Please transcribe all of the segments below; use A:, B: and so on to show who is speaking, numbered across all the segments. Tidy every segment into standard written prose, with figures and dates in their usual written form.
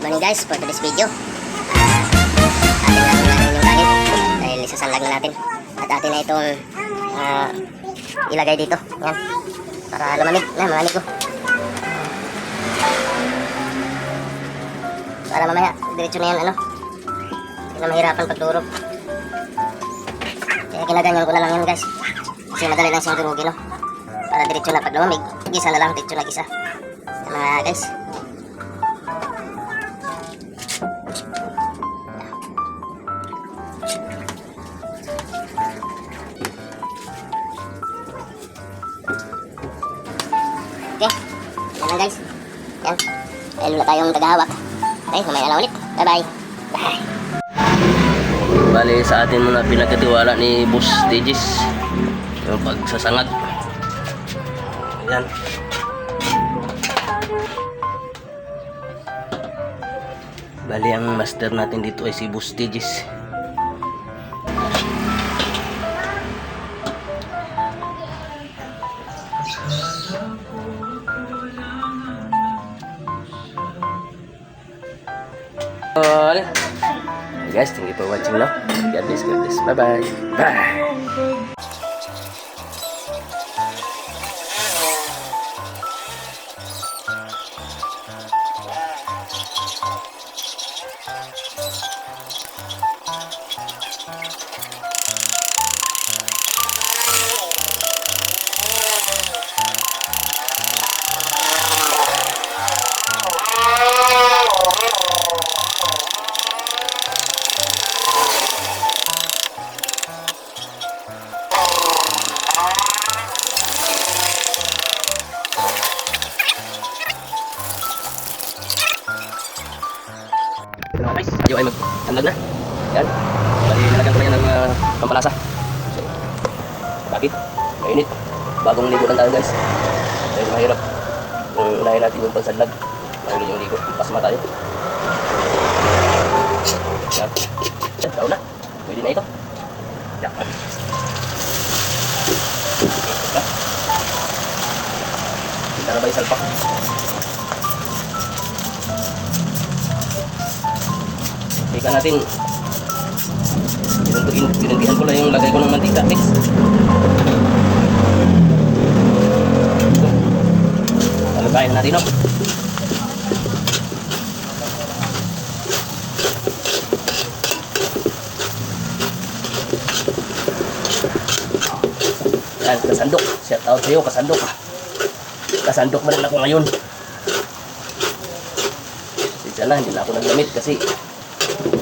A: morning guys, for today's video. Atin natin yung kanin dahil isasanlag na natin. At atin na itong ilagay dito. Yan. Para lumamig na mga amigo. Para mamaya, diretso na yan ano. Hindi na mahirapan pagturog. Kaya kinaganyan ko na lang yan guys. Kasi madali lang siyang durugin no. Para diretso na pag lumamig, gisa na lang, diretso na gisa. Yan mga guys. Okay, yan lang guys. Yan. Dahil wala tayong tagahawak. Okay, mamaya na ulit. Bye bye. Bye.
B: Bali sa atin muna pinagkatiwala ni Boss Tigis yung pagsasangag. Ayan. Bali ang master natin dito ay si Boss Tigis. Hey guys, thank you for watching now. God bless, God bless. Bye bye. Bye. Guys, tayo ay mag-unlag na. Yan. Bali, nalagyan ko na yan ng pampalasa. So, bakit? Mainit. Bagong ligo lang tayo guys. Dahil mahirap. Unahin natin yung pansadlag. Mahirap yung ligo. Pasma tayo. Yan. Yan, taon na. Pwede na ito. Yan. Kita na ba yung salpak? Ika natin pinuntihan ko lang yung lagay ko ng mantika guys. Talubayin na natin no. Yan, kasandok. Shout out sa'yo, kasandok. Kasandok mo rin ako ngayon. Sige na, hindi na ako nagdamit kasi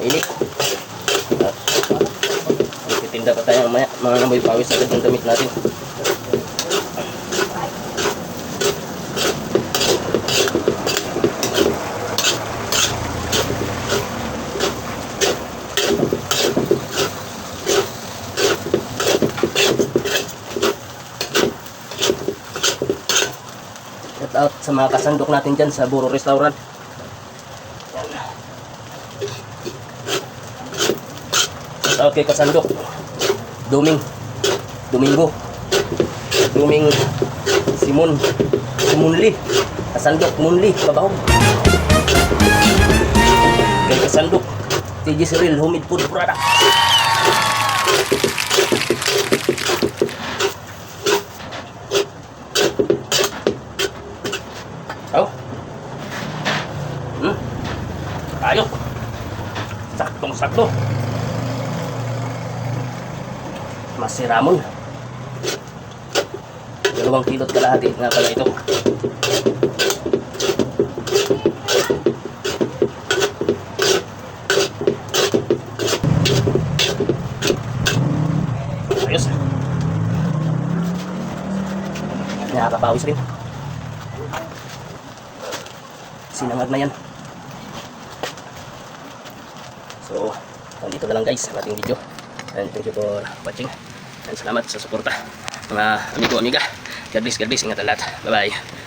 B: init. Titinda pa tayo mamaya. Mga namoy pawis agad ng damit natin. Shout out sa mga kasandok natin dyan sa Buro Restaurant. Okay, kasandok Domingo Simonli kasandok Munli Babahog kay kasandok Tigis Real Homemade Food Product. Oh ayok saktong-sakto. Masiramon 2 kilot kalahati nga pala ito. Ayos. Nakakapawis rin. Sinangag na yan. So nandito na lang guys ang ating video. And thank you for watching. And salamat sa suporta mga amigo, amiga. God bless, ingat ang lahat. Bye bye.